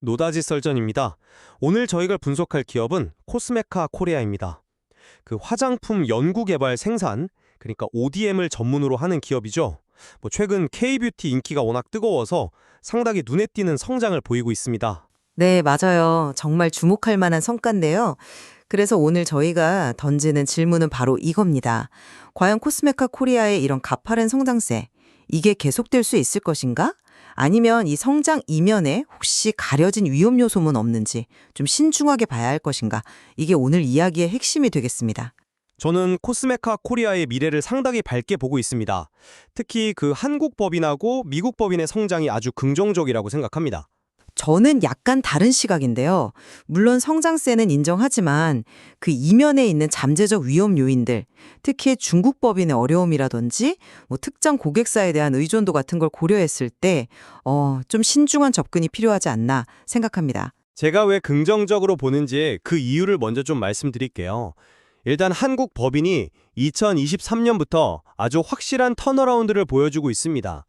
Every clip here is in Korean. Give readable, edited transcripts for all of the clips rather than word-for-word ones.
노다지 썰전입니다. 오늘 저희가 분석할 기업은 코스메카 코리아입니다. 그 화장품 연구 개발 생산, 그러니까 ODM을 전문으로 하는 기업이죠. 최근 K-뷰티 인기가 워낙 뜨거워서 상당히 눈에 띄는 성장을 보이고 있습니다. 네, 맞아요. 정말 주목할 만한 성과인데요. 그래서 오늘 저희가 던지는 질문은 바로 이겁니다. 과연 코스메카 코리아의 이런 가파른 성장세, 이게 계속될 수 있을 것인가? 아니면 이 성장 이면에 혹시 가려진 위험 요소는 없는지 좀 신중하게 봐야 할 것인가? 이게 오늘 이야기의 핵심이 되겠습니다. 저는 코스메카 코리아의 미래를 상당히 밝게 보고 있습니다. 특히 그 한국 법인하고 미국 법인의 성장이 아주 긍정적이라고 생각합니다. 저는 약간 다른 시각인데요. 물론 성장세는 인정하지만 그 이면에 있는 잠재적 위험 요인들, 특히 중국 법인의 어려움이라든지 특정 고객사에 대한 의존도 같은 걸 고려했을 때 좀 신중한 접근이 필요하지 않나 생각합니다. 제가 왜 긍정적으로 보는지 그 이유를 먼저 좀 말씀드릴게요. 일단 한국 법인이 2023년부터 아주 확실한 턴어라운드를 보여주고 있습니다.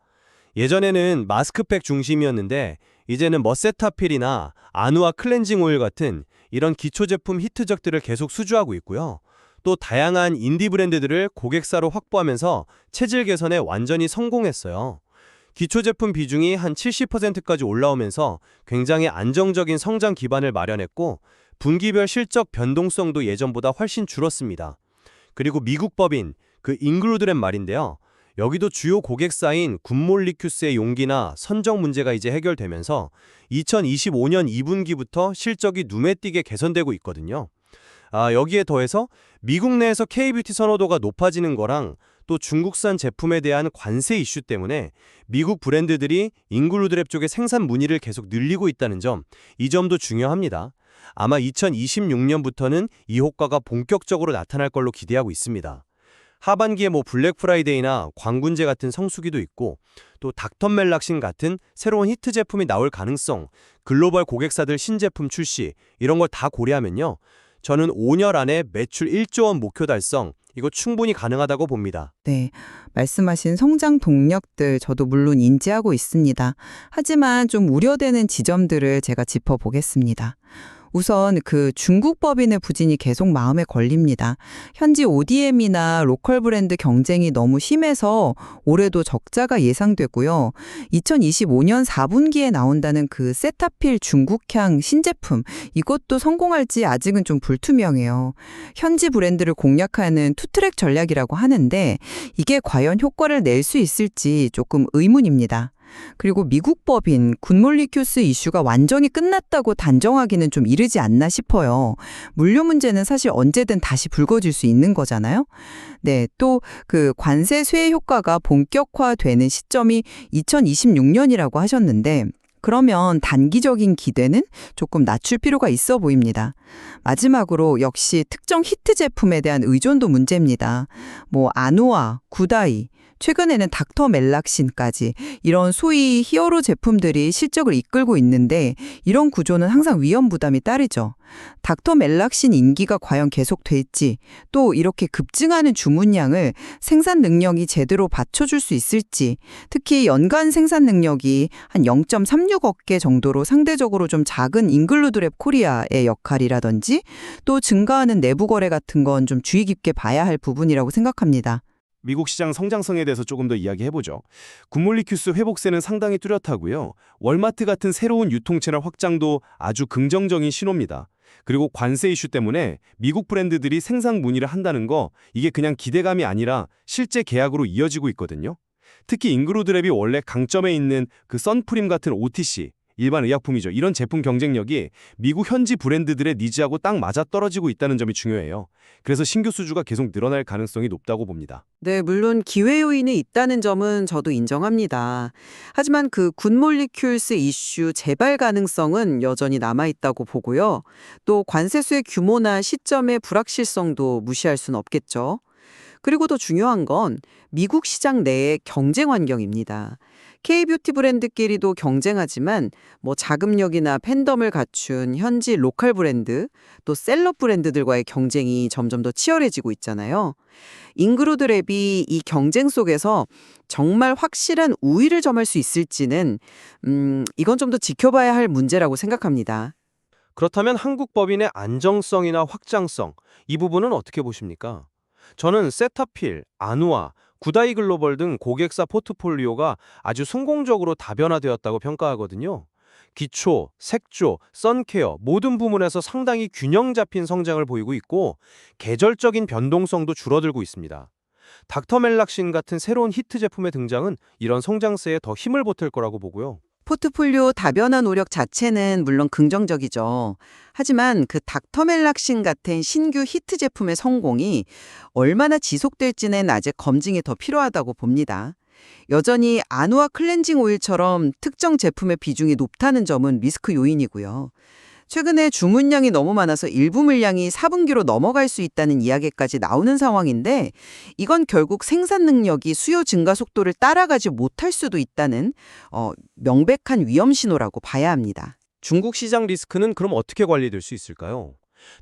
예전에는 마스크팩 중심이었는데 이제는 머세타필이나 아누아 클렌징 오일 같은 이런 기초 제품 히트작들을 계속 수주하고 있고요. 또 다양한 인디 브랜드들을 고객사로 확보하면서 체질 개선에 완전히 성공했어요. 기초 제품 비중이 한 70%까지 올라오면서 굉장히 안정적인 성장 기반을 마련했고 분기별 실적 변동성도 예전보다 훨씬 줄었습니다. 그리고 미국 법인, 그 잉글루드랩 말인데요. 여기도 주요 고객사인 굿몰리큐스의 용기나 선정 문제가 이제 해결되면서 2025년 2분기부터 실적이 눈에 띄게 개선되고 있거든요. 여기에 더해서 미국 내에서 K-뷰티 선호도가 높아지는 거랑 또 중국산 제품에 대한 관세 이슈 때문에 미국 브랜드들이 잉글루드랩 쪽의 생산 문의를 계속 늘리고 있다는 점, 이 점도 중요합니다. 아마 2026년부터는 이 효과가 본격적으로 나타날 걸로 기대하고 있습니다. 하반기에 블랙 프라이데이나 광군제 같은 성수기도 있고 또 닥터멜락신 같은 새로운 히트 제품이 나올 가능성, 글로벌 고객사들 신제품 출시 이런 걸 다 고려하면요. 저는 5년 안에 매출 1조 원 목표 달성, 이거 충분히 가능하다고 봅니다. 네, 말씀하신 성장 동력들 저도 물론 인지하고 있습니다. 하지만 좀 우려되는 지점들을 제가 짚어보겠습니다. 우선 그 중국 법인의 부진이 계속 마음에 걸립니다. 현지 ODM이나 로컬 브랜드 경쟁이 너무 심해서 올해도 적자가 예상되고요. 2025년 4분기에 나온다는 그 세타필 중국향 신제품, 이것도 성공할지 아직은 좀 불투명해요. 현지 브랜드를 공략하는 투트랙 전략이라고 하는데 이게 과연 효과를 낼 수 있을지 조금 의문입니다. 그리고 미국 법인 굿몰리큐스 이슈가 완전히 끝났다고 단정하기는 좀 이르지 않나 싶어요. 물류 문제는 사실 언제든 다시 불거질 수 있는 거잖아요. 네, 또 그 관세 수혜 효과가 본격화되는 시점이 2026년이라고 하셨는데 그러면 단기적인 기대는 조금 낮출 필요가 있어 보입니다. 마지막으로 역시 특정 히트 제품에 대한 의존도 문제입니다. 아누아, 구다이, 최근에는 닥터멜락신까지 이런 소위 히어로 제품들이 실적을 이끌고 있는데 이런 구조는 항상 위험 부담이 따르죠. 닥터멜락신 인기가 과연 계속될지 또 이렇게 급증하는 주문량을 생산 능력이 제대로 받쳐줄 수 있을지 특히 연간 생산 능력이 한 0.36억 개 정도로 상대적으로 좀 작은 잉글루드랩 코리아의 역할이라든지 또 증가하는 내부 거래 같은 건 좀 주의 깊게 봐야 할 부분이라고 생각합니다. 미국 시장 성장성에 대해서 조금 더 이야기해보죠. 굿몰리큐스 회복세는 상당히 뚜렷하고요. 월마트 같은 새로운 유통채널 확장도 아주 긍정적인 신호입니다. 그리고 관세 이슈 때문에 미국 브랜드들이 생산 문의를 한다는 거 이게 그냥 기대감이 아니라 실제 계약으로 이어지고 있거든요. 특히 잉그루드랩이 원래 강점에 있는 그 선프림 같은 OTC, 일반 의약품이죠. 이런 제품 경쟁력이 미국 현지 브랜드들의 니즈하고 딱 맞아떨어지고 있다는 점이 중요해요. 그래서 신규 수주가 계속 늘어날 가능성이 높다고 봅니다. 네, 물론 기회 요인이 있다는 점은 저도 인정합니다. 하지만 그 굿몰리큘스 이슈 재발 가능성은 여전히 남아있다고 보고요. 또 관세수의 규모나 시점의 불확실성도 무시할 수는 없겠죠. 그리고 더 중요한 건 미국 시장 내의 경쟁 환경입니다. K뷰티 브랜드끼리도 경쟁하지만 뭐 자금력이나 팬덤을 갖춘 현지 로컬 브랜드, 또 셀럽 브랜드들과의 경쟁이 점점 더 치열해지고 있잖아요. 잉그로드 랩이 이 경쟁 속에서 정말 확실한 우위를 점할 수 있을지는 이건 좀 더 지켜봐야 할 문제라고 생각합니다. 그렇다면 한국 법인의 안정성이나 확장성, 이 부분은 어떻게 보십니까? 저는 세타필, 아누아, 구다이 글로벌 등 고객사 포트폴리오가 아주 성공적으로 다변화되었다고 평가하거든요. 기초, 색조, 선케어 모든 부문에서 상당히 균형 잡힌 성장을 보이고 있고 계절적인 변동성도 줄어들고 있습니다. 닥터멜락신 같은 새로운 히트 제품의 등장은 이런 성장세에 더 힘을 보탤 거라고 보고요. 포트폴리오 다변화 노력 자체는 물론 긍정적이죠. 하지만 그 닥터멜락신 같은 신규 히트 제품의 성공이 얼마나 지속될지는 아직 검증이 더 필요하다고 봅니다. 여전히 아누아 클렌징 오일처럼 특정 제품의 비중이 높다는 점은 리스크 요인이고요. 최근에 주문량이 너무 많아서 일부 물량이 4분기로 넘어갈 수 있다는 이야기까지 나오는 상황인데 이건 결국 생산 능력이 수요 증가 속도를 따라가지 못할 수도 있다는 명백한 위험 신호라고 봐야 합니다. 중국 시장 리스크는 그럼 어떻게 관리될 수 있을까요?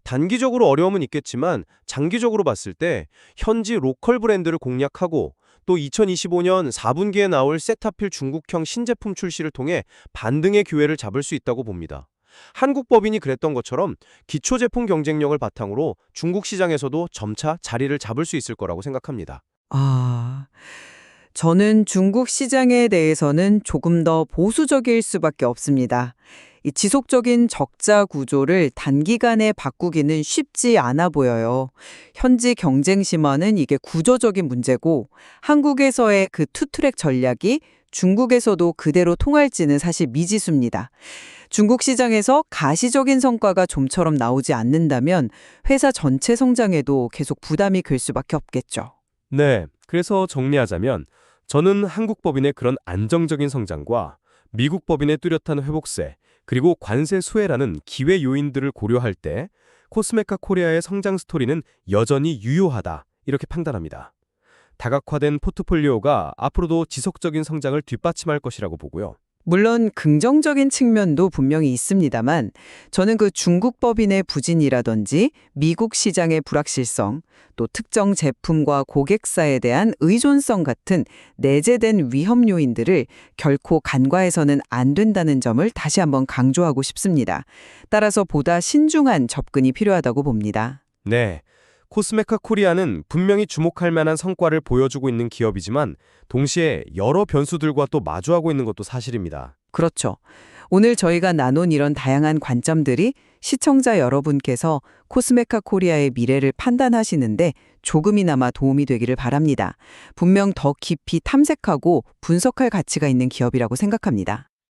단기적으로 어려움은 있겠지만 장기적으로 봤을 때 현지 로컬 브랜드를 공략하고 또 2025년 4분기에 나올 세타필 중국형 신제품 출시를 통해 반등의 기회를 잡을 수 있다고 봅니다. 한국 법인이 그랬던 것처럼 기초 제품 경쟁력을 바탕으로 중국 시장에서도 점차 자리를 잡을 수 있을 거라고 생각합니다. 저는 중국 시장에 대해서는 조금 더 보수적일 수밖에 없습니다. 이 지속적인 적자 구조를 단기간에 바꾸기는 쉽지 않아 보여요. 현지 경쟁 심화는 이게 구조적인 문제고 한국에서의 그 투트랙 전략이 중국에서도 그대로 통할지는 사실 미지수입니다. 중국 시장에서 가시적인 성과가 좀처럼 나오지 않는다면 회사 전체 성장에도 계속 부담이 될 수밖에 없겠죠. 네, 그래서 정리하자면 저는 한국 법인의 그런 안정적인 성장과 미국 법인의 뚜렷한 회복세, 그리고 관세 수혜라는 기회 요인들을 고려할 때 코스메카 코리아의 성장 스토리는 여전히 유효하다, 이렇게 판단합니다. 다각화된 포트폴리오가 앞으로도 지속적인 성장을 뒷받침할 것이라고 보고요. 물론 긍정적인 측면도 분명히 있습니다만 저는 그 중국 법인의 부진이라든지 미국 시장의 불확실성, 또 특정 제품과 고객사에 대한 의존성 같은 내재된 위험 요인들을 결코 간과해서는 안 된다는 점을 다시 한번 강조하고 싶습니다. 따라서 보다 신중한 접근이 필요하다고 봅니다. 네, 코스메카 코리아는 분명히 주목할 만한 성과를 보여주고 있는 기업이지만 동시에 여러 변수들과 또 마주하고 있는 것도 사실입니다. 그렇죠. 오늘 저희가 나눈 이런 다양한 관점들이 시청자 여러분께서 코스메카 코리아의 미래를 판단하시는데 조금이나마 도움이 되기를 바랍니다. 분명 더 깊이 탐색하고 분석할 가치가 있는 기업이라고 생각합니다.